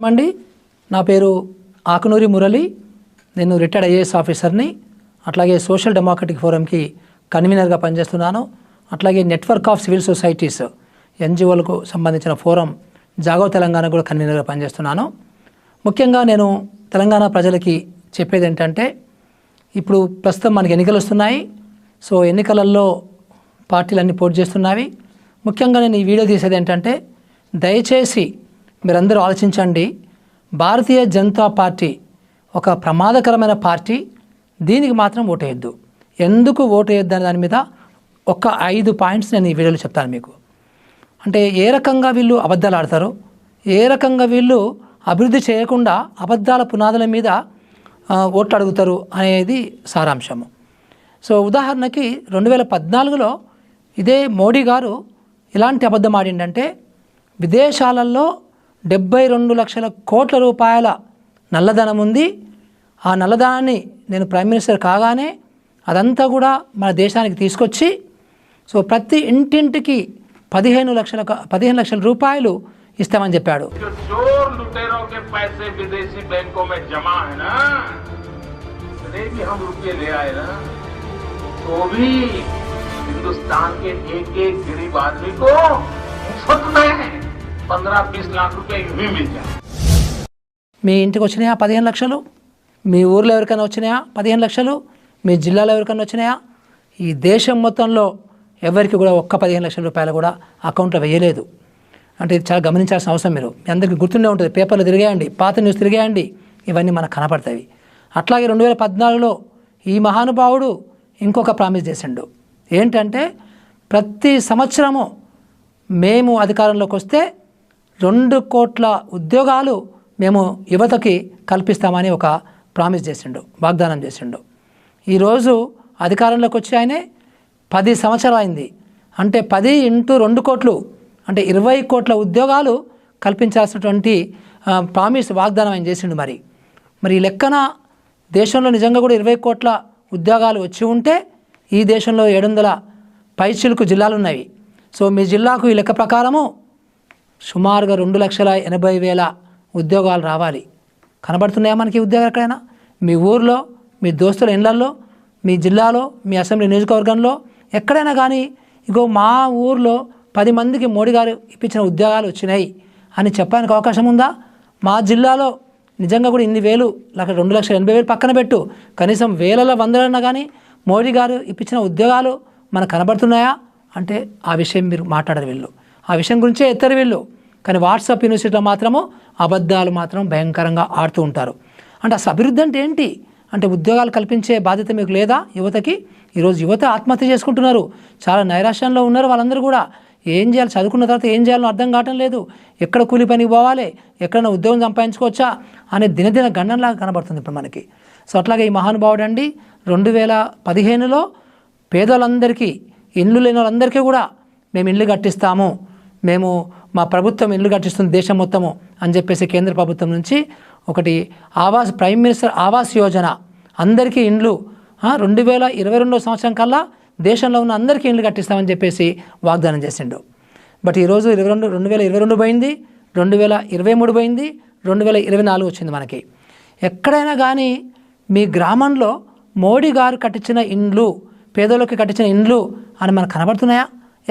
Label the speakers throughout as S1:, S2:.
S1: అండి, నా పేరు ఆకునూరి మురళి. నేను రిటైర్డ్ ఐఏఎస్ ఆఫీసర్ని. అట్లాగే సోషల్ డెమోక్రటిక్ ఫోరంకి కన్వీనర్గా పనిచేస్తున్నాను. అట్లాగే నెట్వర్క్ ఆఫ్ సివిల్ సొసైటీస్ ఎన్జిఓలకు సంబంధించిన ఫోరం జాగో తెలంగాణ కూడా కన్వీనర్గా పనిచేస్తున్నాను. ముఖ్యంగా నేను తెలంగాణ ప్రజలకి చెప్పేది ఏంటంటే, ఇప్పుడు ప్రస్తుతం మనకి ఎన్నికలు వస్తున్నాయి. సో ఎన్నికలలో పార్టీలన్నీ పోటీ చేస్తున్నవి. ముఖ్యంగా నేను ఈ వీడియో తీసేది ఏంటంటే, దయచేసి మీరందరూ ఆలోచించండి. భారతీయ జనతా పార్టీ ఒక ప్రమాదకరమైన పార్టీ. దీనికి మాత్రం ఓటేయద్దు. ఎందుకు ఓటేయద్దు అనే దాని మీద ఒక 5 పాయింట్స్ నేను ఈ వీడియోలో చెప్తాను మీకు. అంటే ఏ రకంగా వీళ్ళు అబద్ధాలు ఆడతారు, ఏ రకంగా వీళ్ళు అభివృద్ధి చేయకుండా అబద్ధాల పునాదుల మీద ఓట్లు అడుగుతారు అనేది సారాంశము. సో ఉదాహరణకి 2014లో ఇదే మోడీ గారు ఇలాంటి అబద్ధం ఆడిందంటే, విదేశాలలో 72 లక్షల కోట్ల రూపాయల నల్లధనం ఉంది. ఆ నల్లధనాన్ని నేను ప్రైమ్ మినిస్టర్ కాగానే అదంతా కూడా మన దేశానికి తీసుకొచ్చి, సో ప్రతి ఇంటింటికి 15 లక్షల రూపాయలు ఇస్తామని చెప్పాడు.
S2: हिंदुस्तान के एक गरीब आदमी को मुफ्त में 15-20 लाख रुपए भी मिल जाए.
S1: మీ ఇంటికి వచ్చినాయా 15 లక్షలు? మీ ఊర్లో ఎవరికైనా వచ్చినాయా 15 లక్షలు? మీ జిల్లాలో ఎవరికైనా వచ్చినాయా? ఈ దేశం మొత్తంలో ఎవరికి కూడా ఒక్క 15 లక్షల రూపాయలు కూడా అకౌంట్లో వేయలేదు. అంటే ఇది చాలా గమనించాల్సిన అవసరం. మీరు మీ అందరికీ గుర్తుండే ఉంటుంది, పేపర్లు తిరిగేయండి, పాత న్యూస్ తిరిగేయండి, ఇవన్నీ మనకు కనపడతాయి. అట్లాగే 2014లో ఈ మహానుభావుడు ఇంకొక ప్రామిస్ చేసిండు. ఏంటంటే, ప్రతి సంవత్సరము మేము అధికారంలోకి వస్తే 2 కోట్ల ఉద్యోగాలు మేము యువతకి కల్పిస్తామని ఒక ప్రామిస్ చేసిండు, వాగ్దానం చేసిండు. ఈరోజు అధికారంలోకి వచ్చి ఆయనే 10 సంవత్సరాలు అయింది. అంటే 10 × 2 కోట్లు అంటే 20 కోట్ల ఉద్యోగాలు కల్పించాల్సినటువంటి ప్రామిస్, వాగ్దానం ఆయన చేసిండు. మరి ఈ లెక్కన దేశంలో నిజంగా కూడా 20 కోట్ల ఉద్యోగాలు వచ్చి ఉంటే, ఈ దేశంలో 700 పైచిలుకు జిల్లాలు ఉన్నాయి. సో మీ జిల్లాకు ఈ లెక్క ప్రకారము సుమారుగా 2,80,000 ఉద్యోగాలు రావాలి. కనబడుతున్నాయా మనకి ఉద్యోగాలు ఎక్కడైనా? మీ ఊర్లో, మీ దోస్తుల ఇళ్లల్లో, మీ జిల్లాలో, మీ అసెంబ్లీ నియోజకవర్గంలో ఎక్కడైనా కానీ, ఇగో మా ఊర్లో 10 మందికి మోడీ గారు ఇప్పించిన ఉద్యోగాలు వచ్చినాయి అని చెప్పడానికి అవకాశం ఉందా? మా జిల్లాలో నిజంగా కూడా ఇన్ని వేలు, 2,80,000 పక్కన పెట్టు, కనీసం వేలలో వందలన్నా కానీ మోడీ గారు ఇప్పించిన ఉద్యోగాలు మనకు కనబడుతున్నాయా అంటే ఆ విషయం మీరు మాట్లాడరు. వీళ్ళు ఆ విషయం గురించే ఎత్తరు వీళ్ళు. కానీ వాట్సాప్ యూనివర్సిటీలో మాత్రము అబద్ధాలు మాత్రం భయంకరంగా ఆడుతూ ఉంటారు. అంటే అసలు అభివృద్ధి అంటే ఏంటి? అంటే ఉద్యోగాలు కల్పించే బాధ్యత మీకు లేదా యువతకి? ఈరోజు యువత ఆత్మహత్య చేసుకుంటున్నారు, చాలా నైరాశ్యంలో ఉన్నారు. వాళ్ళందరూ కూడా ఏం చేయాలి, చదువుకున్న తర్వాత ఏం చేయాలో అర్థం కావటం లేదు. ఎక్కడ కూలి పనికి పోవాలి, ఎక్కడైనా ఉద్యోగం సంపాదించుకోవచ్చా అనే దినదిన గణనలాగా కనబడుతుంది ఇప్పుడు మనకి. సో అట్లాగే ఈ మహానుభావుడు అండి 2015లో పేదలందరికీ, ఇల్లు లేని వాళ్ళందరికీ కూడా మేము ఇల్లు కట్టిస్తాము, మేము మా ప్రభుత్వం ఇల్లు కట్టిస్తుంది దేశం మొత్తము అని చెప్పేసి కేంద్ర ప్రభుత్వం నుంచి ఒకటి ప్రైమ్ మినిస్టర్ ఆవాస్ యోజన, అందరికీ ఇండ్లు 2022 సంవత్సరం కల్లా దేశంలో ఉన్న అందరికీ ఇండ్లు కట్టిస్తామని చెప్పేసి వాగ్దానం చేసిండు. బట్ ఈరోజు 2022 పోయింది, 2023 పోయింది, 2024 వచ్చింది మనకి. ఎక్కడైనా కానీ మీ గ్రామంలో మోడీ గారు కట్టించిన ఇండ్లు, పేదోళ్ళకి కట్టించిన ఇండ్లు అని మనకు కనబడుతున్నాయా?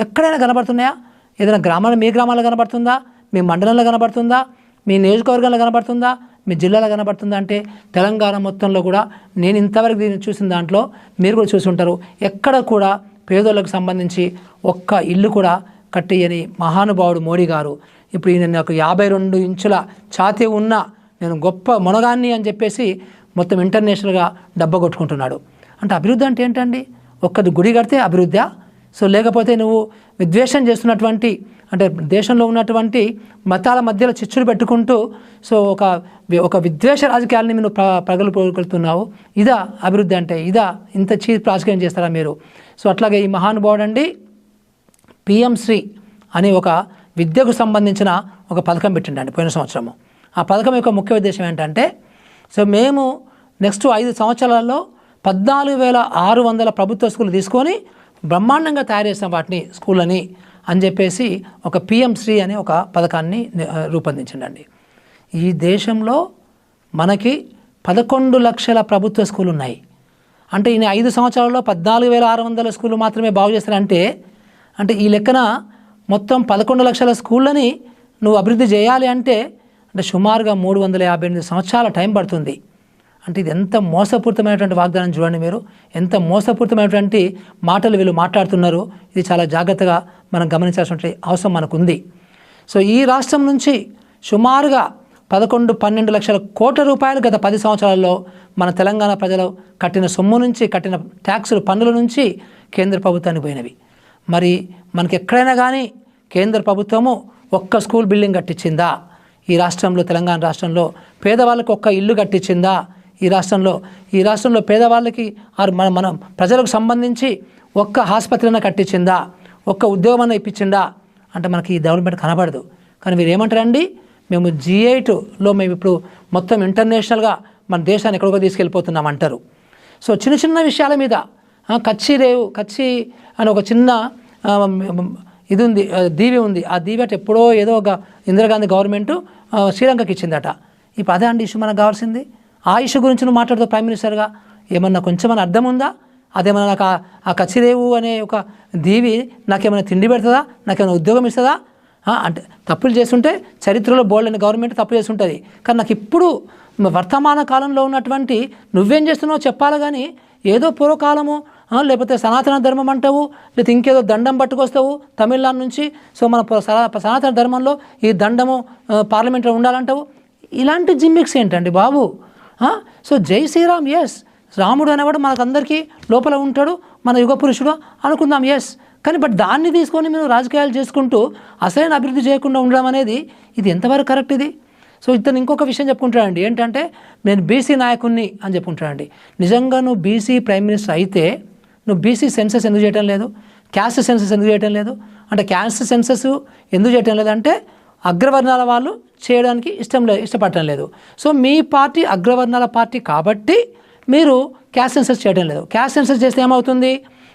S1: ఎక్కడైనా కనబడుతున్నాయా? ఏదైనా మీ గ్రామాల్లో కనబడుతుందా? మీ మండలంలో కనబడుతుందా? మీ నియోజకవర్గంలో కనబడుతుందా? మీ జిల్లాలో కనబడుతుందా? అంటే తెలంగాణ మొత్తంలో కూడా నేను ఇంతవరకు దీన్ని చూసిన దాంట్లో మీరు కూడా చూసి ఉంటారు, ఎక్కడ కూడా పేదోళ్ళకు సంబంధించి ఒక్క ఇల్లు కూడా కట్టేయని మహానుభావుడు మోడీ గారు ఇప్పుడు ఈయన నాకు 52 ఇంచుల ఛాతీ ఉన్న నేను గొప్ప మొనగాన్ని అని చెప్పేసి మొత్తం ఇంటర్నేషనల్గా డబ్బా కొట్టుకుంటున్నాడు. అంటే అభివృద్ధి అంటే ఏంటండి? ఒక్కది గుడి కడితే అభివృద్ధి? సో లేకపోతే నువ్వు విద్వేషం చేస్తున్నటువంటి, అంటే దేశంలో ఉన్నటువంటి మతాల మధ్యలో చిచ్చులు పెట్టుకుంటూ సో ఒక విద్వేష రాజకీయాలని మీరు ప్రగల్పుతున్నావు. ఇదా అభివృద్ధి అంటే? ఇదా? ఇంత చీప్ రాజకీయం చేస్తారా మీరు? సో అట్లాగే ఈ మహానుభావుడు అండి PM శ్రీ అనే ఒక విద్యకు సంబంధించిన ఒక పథకం పెట్టిండండి పోయిన సంవత్సరము. ఆ పథకం యొక్క ముఖ్య ఉద్దేశం ఏంటంటే, సో మేము నెక్స్ట్ 5 సంవత్సరాలలో 14,600 ప్రభుత్వ స్కూళ్ళు తీసుకొని బ్రహ్మాండంగా తయారు చేస్తాం వాటిని, స్కూళ్ళని అని చెప్పేసి ఒక PM శ్రీ అనే ఒక పథకాన్ని రూపొందించండి. ఈ దేశంలో మనకి 11 లక్షల ప్రభుత్వ స్కూళ్ళు ఉన్నాయి. అంటే ఈయన 5 సంవత్సరాల్లో 14,600 స్కూళ్ళు మాత్రమే బాగు చేస్తారంటే అంటే ఈ లెక్కన మొత్తం 11 లక్షల స్కూళ్ళని నువ్వు అభివృద్ధి చేయాలి అంటే సుమారుగా 358 సంవత్సరాల టైం పడుతుంది. అంటే ఇది ఎంత మోసపూరితమైనటువంటి వాగ్దానం చూడండి మీరు, ఎంత మోసపూరితమైనటువంటి మాటలు వీళ్ళు మాట్లాడుతున్నారు. ఇది చాలా జాగ్రత్తగా మనం గమనించాల్సిన అవసరం మనకుంది. సో ఈ రాష్ట్రం నుంచి సుమారుగా 11-12 లక్షల కోట్ల రూపాయలు గత 10 సంవత్సరాల్లో మన తెలంగాణ ప్రజలు కట్టిన సొమ్ము నుంచి, కట్టిన ట్యాక్సులు, పన్నుల నుంచి కేంద్ర ప్రభుత్వానికి పోయినవి. మరి మనకి ఎక్కడైనా కానీ కేంద్ర ప్రభుత్వము ఒక్క స్కూల్ బిల్డింగ్ కట్టించిందా? ఈ రాష్ట్రంలో, తెలంగాణ రాష్ట్రంలో పేదవాళ్ళకి ఒక్క ఇల్లు కట్టించిందా? ఈ రాష్ట్రంలో పేదవాళ్ళకి మన ప్రజలకు సంబంధించి ఒక్క ఆసుపత్రిని కట్టించిందా? ఒక్క ఉద్యోగం ఇప్పించిందా? అంటే మనకి ఈ డెవలప్మెంట్ కనబడదు. కానీ మీరు ఏమంటారండి, మేము G8లో మేము ఇప్పుడు మొత్తం ఇంటర్నేషనల్గా మన దేశాన్ని ఎక్కడికో తీసుకెళ్ళిపోతున్నాం అంటారు. సో చిన్న చిన్న విషయాల మీద కచ్చి అని ఒక చిన్న ఇది ఉంది, దీవి ఉంది. ఆ దీవి అంటే ఎప్పుడో ఏదో ఒక ఇందిరాగాంధీ గవర్నమెంట్ శ్రీలంకకి ఇచ్చిందట. ఇప్పుడు అదే అండి ఇష్యూ మనకు కావాల్సింది. ఆ ఇష్యూ గురించి నువ్వు మాట్లాడుతావు ప్రైమ్ మినిస్టర్గా. ఏమన్నా కొంచెం అర్థం ఉందా? అదేమన్నా నాకు ఆ కచ్చిరేవు అనే ఒక దీవి నాకేమైనా తిండి పెడుతుందా? నాకేమైనా ఉద్యోగం ఇస్తుందా? అంటే తప్పులు చేస్తుంటే చరిత్రలో బోల్డ్ అనే గవర్నమెంట్ తప్పు చేస్తుంటుంది. కానీ నాకు ఇప్పుడు వర్తమాన కాలంలో ఉన్నటువంటి నువ్వేం చేస్తున్నావో చెప్పాలి. కానీ ఏదో పూర్వకాలము లేకపోతే సనాతన ధర్మం అంటావు, లేకపోతే ఇంకేదో దండం పట్టుకొస్తావు తమిళనాడు నుంచి. సో మన సనాతన ధర్మంలో ఈ దండము పార్లమెంట్లో ఉండాలంటావు. ఇలాంటి జిమ్మిక్స్ ఏంటండి బాబు? సో జై శ్రీరామ్, ఎస్, రాముడు అనేవాడు మనకందరికీ లోపల ఉంటాడు, మన యుగ పురుషుడు అనుకుందాం, ఎస్. కానీ బట్ దాన్ని తీసుకొని మేము రాజకీయాలు చేసుకుంటూ అసలైన అభివృద్ధి చేయకుండా ఉండడం అనేది ఇది ఎంతవరకు కరెక్ట్ ఇది? సో ఇతను ఇంకొక విషయం చెప్పుకుంటాడండి, ఏంటంటే నేను బీసీ నాయకుడిని అని చెప్పుకుంటాడండి. నిజంగా నువ్వు బీసీ ప్రైమ్ మినిస్టర్ అయితే నువ్వు బీసీ సెన్సస్ ఎందుకు చేయటం లేదు? క్యాస్ట్ సెన్సస్ ఎందుకు చేయటం లేదు? అంటే క్యాస్ట్ సెన్సస్ ఎందుకు చేయటం లేదంటే అగ్రవర్ణాల వాళ్ళు చేయడానికి ఇష్టపడటం లేదు. సో మీ పార్టీ అగ్రవర్ణాల పార్టీ కాబట్టి మీరు క్యాస్ట్ సెన్సస్ చేయడం లేదు. క్యాస్ట్ సెన్సస్ చేస్తే ఏమవుతుంది?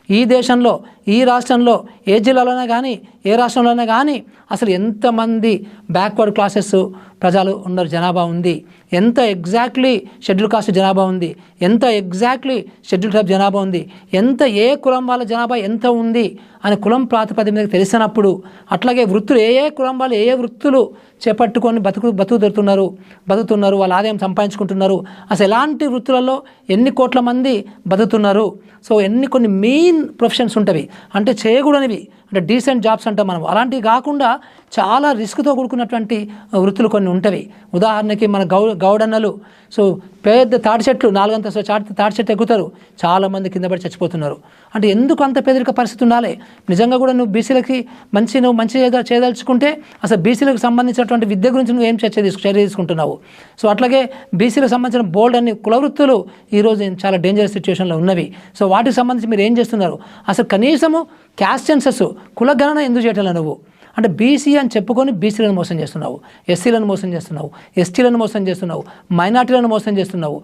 S1: ఈ దేశంలో, ఈ రాష్ట్రంలో, ఏ జిల్లాలోనే కానీ, ఏ రాష్ట్రంలోనే కానీ అసలు ఎంతమంది బ్యాక్వర్డ్ క్లాసెస్ ప్రజలు ఉన్నారు, జనాభా ఉంది, ఎంత ఎగ్జాక్ట్లీ షెడ్యూల్ కాస్ట్ జనాభా ఉంది, ఎంత ఎగ్జాక్ట్లీ షెడ్యూల్ ట్రైబ్ జనాభా ఉంది, ఎంత ఏ కులం వాళ్ళ జనాభా ఎంత ఉంది అని కులం ప్రాతిపదిక మీద తెలిసినప్పుడు, అట్లాగే వృత్తులు ఏ కులం వాళ్ళు ఏ వృత్తులు చేపట్టుకొని బతుకుతున్నారు, వాళ్ళ ఆదాయం సంపాదించుకుంటున్నారు, అసలు ఎలాంటి వృత్తులలో ఎన్ని కోట్ల మంది బతుకుతున్నారు, సో కొన్ని మెయిన్ ప్రొఫెషన్స్ ఉంటవి, అంటే చేయకూడనివి, అంటే డీసెంట్ జాబ్స్ అంటాం మనం, అలాంటివి కాకుండా చాలా రిస్క్తో కూడుకున్నటువంటి వృత్తులు కొన్ని ఉంటవి. ఉదాహరణకి మన గౌడన్నలు, సో పెద్ద తాటి చెట్లు 4 అంతస్తుల తాటి చెట్లు ఎక్కుతారు, చాలామంది కింద పడి చచ్చిపోతున్నారు. అంటే ఎందుకు అంత పేదరిక పరిస్థితి ఉండాలి? నిజంగా కూడా నువ్వు బీసీలకి మంచి చేయదలుచుకుంటే అసలు బీసీలకు సంబంధించినటువంటి విద్య గురించి నువ్వు ఏం చర్య తీసుకుంటున్నావు? సో అట్లాగే బీసీలకు సంబంధించిన బోల్డ్ అన్ని కుల వృత్తులు ఈరోజు చాలా డేంజరస్ సిచ్యువేషన్లో ఉన్నవి. సో వాటికి సంబంధించి మీరు ఏం చేస్తున్నారు? అసలు కనీసము క్యాస్ట్ సెన్సస్, కులగణన ఎందుకు చేయటం నువ్వు? అంటే బీసీ అని చెప్పుకొని బీసీలను మోసం చేస్తున్నావు, ఎస్సీలను మోసం చేస్తున్నావు, ఎస్టీలను మోసం చేస్తున్నావు, మైనార్టీలను మోసం చేస్తున్నావు.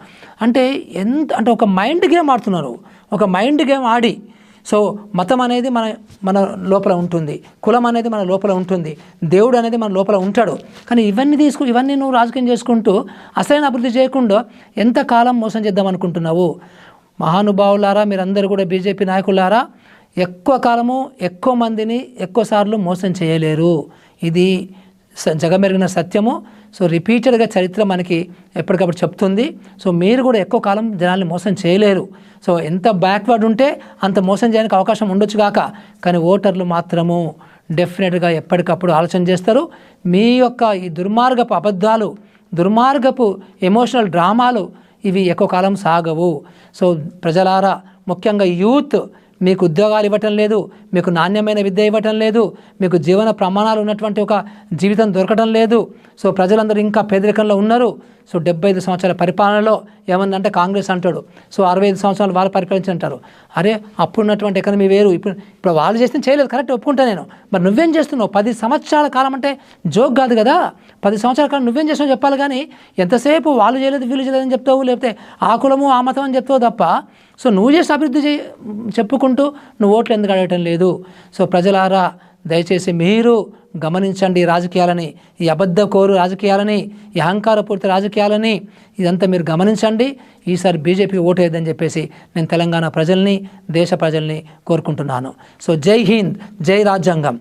S1: అంటే ఒక మైండ్ గేమ్ ఆడుతున్నారు, ఒక మైండ్ గేమ్ ఆడి. సో మతం అనేది మన లోపల ఉంటుంది, కులం అనేది మన లోపల ఉంటుంది, దేవుడు అనేది మన లోపల ఉంటాడు. కానీ ఇవన్నీ నువ్వు రాజకీయం చేసుకుంటూ అసలైన అభివృద్ధి చేయకుండా ఎంతకాలం మోసం చేద్దాం అనుకుంటున్నావు? మహానుభావులారా, మీరందరూ కూడా బీజేపీ నాయకులారా, ఎక్కువ కాలము ఎక్కువ మందిని ఎక్కువసార్లు మోసం చేయలేరు. ఇది జగమెరిగిన సత్యము. సో రిపీటెడ్గా చరిత్ర మనకి ఎప్పటికప్పుడు చెప్తుంది. సో మీరు కూడా ఎక్కువ కాలం జనాల్ని మోసం చేయలేరు. సో ఎంత బ్యాక్వర్డ్ ఉంటే అంత మోసం చేయడానికి అవకాశం ఉండొచ్చు కాక, కానీ ఓటర్లు మాత్రము డెఫినెట్గా ఎప్పటికప్పుడు ఆలోచన చేస్తారు. మీ యొక్క ఈ దుర్మార్గపు అబద్ధాలు, దుర్మార్గపు ఎమోషనల్ డ్రామాలు ఇవి ఎక్కువ కాలం సాగవు. సో ప్రజలారా, ముఖ్యంగా యూత్, మీకు ఉద్యోగాలు ఇవ్వటం లేదు, మీకు నాణ్యమైన విద్య ఇవ్వటం లేదు, మీకు జీవన ప్రమాణాలు ఉన్నటువంటి ఒక జీవితం దొరకటం లేదు. సో ప్రజలందరూ ఇంకా పేదరికంలో ఉన్నారు. సో 75 సంవత్సరాల పరిపాలనలో ఏమందంటే కాంగ్రెస్ అంటాడు, సో 65 సంవత్సరాలు వాళ్ళు పరిపాలించి అంటారు. అరే అప్పుడున్నటువంటి ఎకనమీ వేరు, ఇప్పుడు వాళ్ళు చేస్తే చేయలేదు, కరెక్ట్ ఒప్పుకుంటా నేను. మరి నువ్వేం చేస్తున్నావు? 10 సంవత్సరాల కాలం అంటే జోక్ కాదు కదా. 10 సంవత్సరాల కాలం నువ్వేం చేస్తున్నావు చెప్పాలి. కానీ ఎంతసేపు వాళ్ళు చేయలేదు వీళ్ళు చేయలేదని చెప్తావు, లేకపోతే ఆ కులము ఆ మతం అని చెప్తావు తప్ప, సో నువ్వు చేసి అభివృద్ధి చెప్పుకుంటూ నువ్వు ఓట్లు ఎందుకు అడగటం లేదు? సో ప్రజలారా, దయచేసి మీరు గమనించండి ఈ రాజకీయాలని, ఈ అబద్ధకోరు రాజకీయాలని, ఈ అహంకారపూరిత రాజకీయాలని, ఇదంతా మీరు గమనించండి. ఈసారి బీజేపీ ఓటు వేయద్దని చెప్పేసి నేను తెలంగాణ ప్రజల్ని, దేశ ప్రజల్ని కోరుకుంటున్నాను. సో జై హింద్, జై రాజ్యాంగం.